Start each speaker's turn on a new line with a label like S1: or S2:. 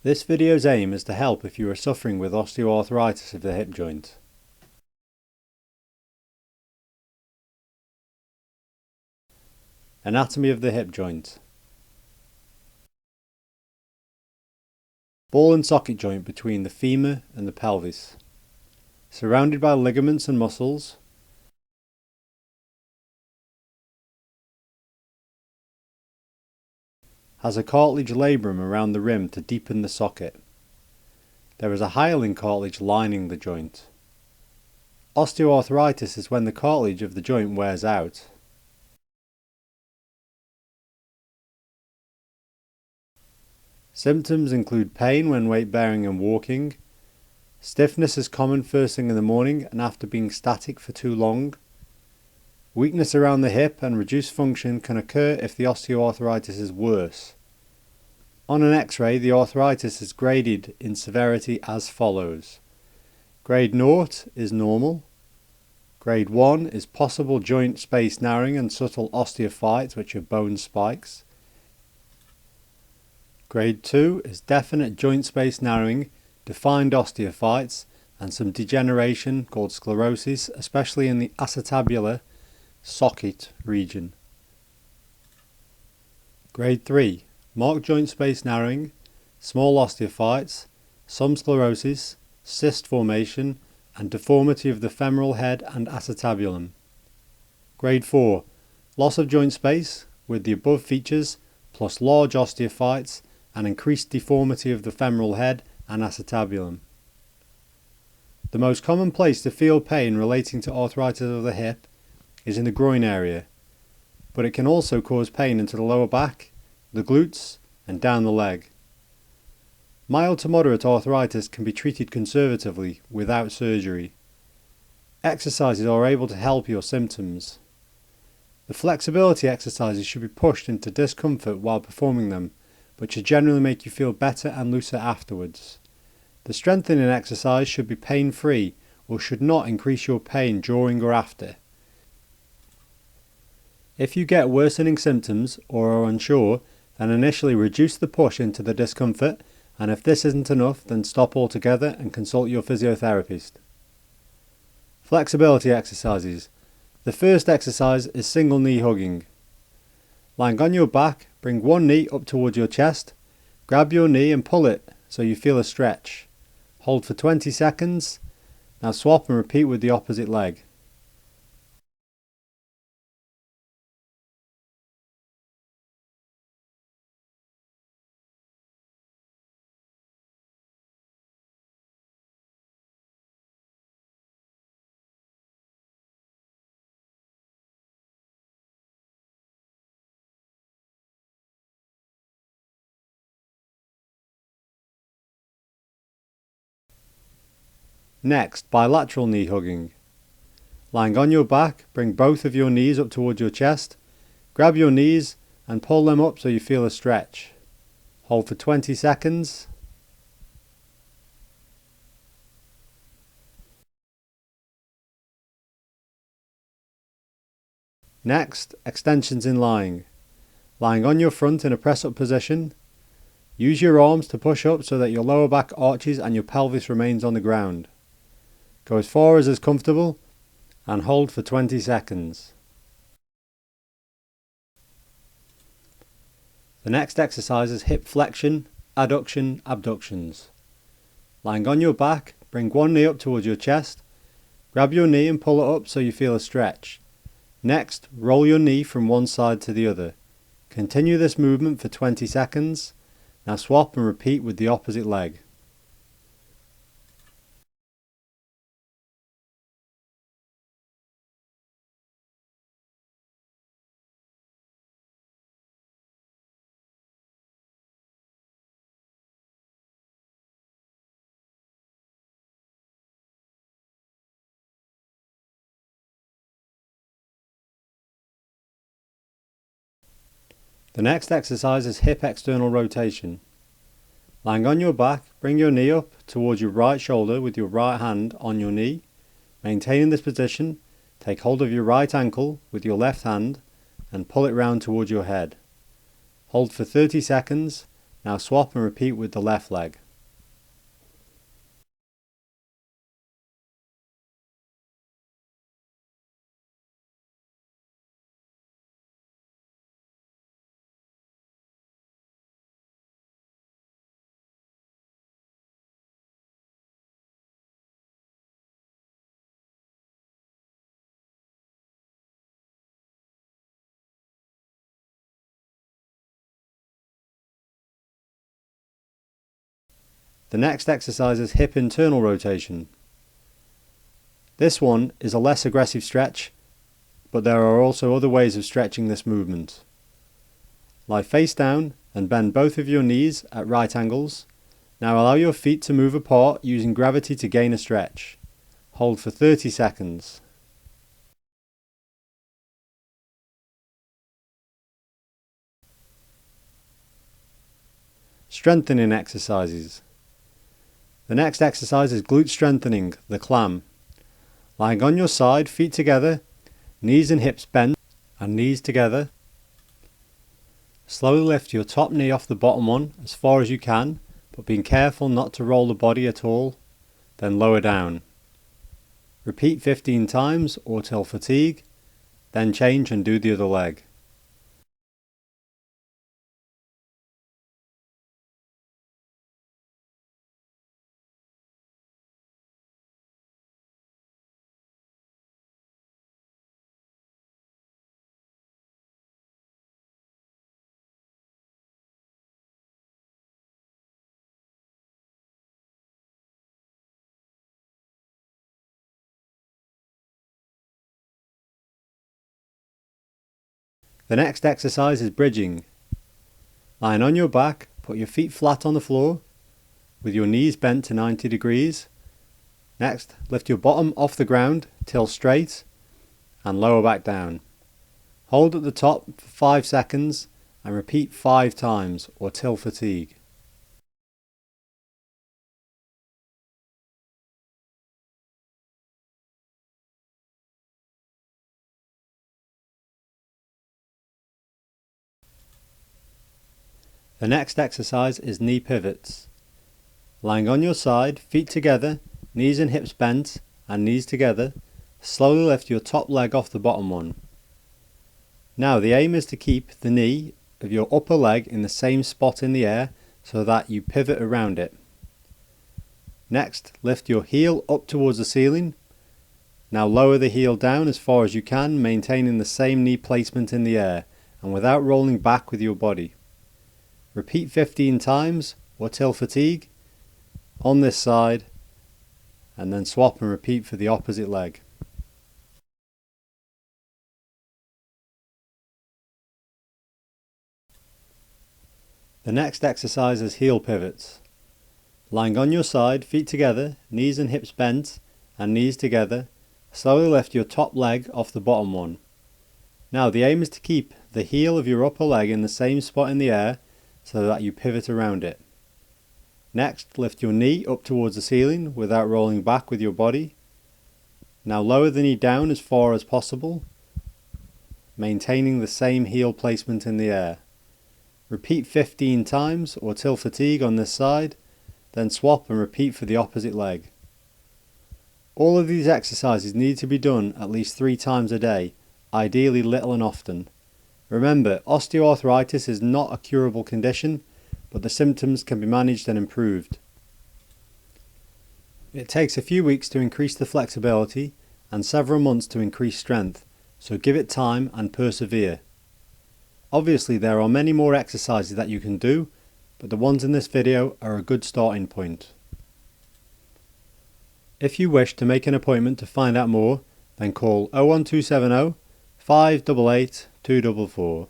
S1: This video's aim is to help if you are suffering with osteoarthritis of the hip joint. Anatomy of the hip joint. Ball and socket joint between the femur and the pelvis. Surrounded by ligaments and muscles. Has a cartilage labrum around the rim to deepen the socket. There is a hyaline cartilage lining the joint. Osteoarthritis is when the cartilage of the joint wears out. Symptoms include pain when weight bearing and walking. Stiffness is common first thing in the morning and after being static for too long. Weakness around the hip and reduced function can occur if the osteoarthritis is worse. On an X-ray, the arthritis is graded in severity as follows. Grade 0 is normal. Grade 1 is possible joint space narrowing and subtle osteophytes, which are bone spikes. Grade 2 is definite joint space narrowing, defined osteophytes, and some degeneration called sclerosis, especially in the acetabular socket region. Grade 3, marked joint space narrowing, small osteophytes, some sclerosis, cyst formation, and deformity of the femoral head and acetabulum. Grade 4, loss of joint space with the above features plus large osteophytes and increased deformity of the femoral head and acetabulum. The most common place to feel pain relating to arthritis of the hip is in the groin area, but it can also cause pain into the lower back, the glutes, and down the leg. Mild to moderate arthritis can be treated conservatively without surgery. Exercises are able to help your symptoms. The flexibility exercises should be pushed into discomfort while performing them, but should generally make you feel better and looser afterwards. The strengthening exercise should be pain-free or should not increase your pain during or after. If you get worsening symptoms or are unsure, then initially reduce the push into the discomfort, and if this isn't enough, then stop altogether and consult your physiotherapist. Flexibility exercises. The first exercise is single knee hugging. Lying on your back, bring one knee up towards your chest, grab your knee and pull it so you feel a stretch. Hold for 20 seconds. Now swap and repeat with the opposite leg. Next, bilateral knee hugging. Lying on your back, bring both of your knees up towards your chest, grab your knees and pull them up so you feel a stretch. Hold for 20 seconds. Next, extensions in lying. Lying on your front in a press-up position. Use your arms to push up so that your lower back arches and your pelvis remains on the ground. Go as far as is comfortable and hold for 20 seconds. The next exercise is hip flexion, adduction, abductions. Lying on your back, bring one knee up towards your chest, grab your knee and pull it up so you feel a stretch. Next, roll your knee from one side to the other. Continue this movement for 20 seconds. Now swap and repeat with the opposite leg. The next exercise is hip external rotation. Lying on your back, bring your knee up towards your right shoulder with your right hand on your knee. Maintaining this position, take hold of your right ankle with your left hand and pull it round towards your head. Hold for 30 seconds, Now swap and repeat with the left leg. The next exercise is hip internal rotation. This one is a less aggressive stretch, but there are also other ways of stretching this movement. Lie face down and bend both of your knees at right angles. Now allow your feet to move apart using gravity to gain a stretch. Hold for 30 seconds. Strengthening exercises. The next exercise is glute strengthening, the clam. Lying on your side, feet together, knees and hips bent, and knees together. Slowly lift your top knee off the bottom one as far as you can, but being careful not to roll the body at all. Then lower down. Repeat 15 times or till fatigue, then change and do the other leg. The next exercise is bridging. Lying on your back, put your feet flat on the floor with your knees bent to 90 degrees. Next, lift your bottom off the ground, tilt straight and lower back down. Hold at the top for 5 seconds and repeat 5 times or till fatigue. The next exercise is knee pivots. Lying on your side, feet together, knees and hips bent and knees together, slowly lift your top leg off the bottom one. Now the aim is to keep the knee of your upper leg in the same spot in the air so that you pivot around it. Next, lift your heel up towards the ceiling. Now lower the heel down as far as you can, maintaining the same knee placement in the air and without rolling back with your body. Repeat 15 times or till fatigue on this side, and then swap and repeat for the opposite leg. The next exercise is heel pivots. Lying on your side, feet together, knees and hips bent and knees together, slowly lift your top leg off the bottom one. Now the aim is to keep the heel of your upper leg in the same spot in the air so that you pivot around it. Next, lift your knee up towards the ceiling without rolling back with your body. Now lower the knee down as far as possible, maintaining the same heel placement in the air. Repeat 15 times or till fatigue on this side, then swap and repeat for the opposite leg. All of these exercises need to be done at least 3 times a day, ideally little and often. Remember, osteoarthritis is not a curable condition, but the symptoms can be managed and improved. It takes a few weeks to increase the flexibility and several months to increase strength, so give it time and persevere. Obviously there are many more exercises that you can do, but the ones in this video are a good starting point. If you wish to make an appointment to find out more, then call 01270 588 244.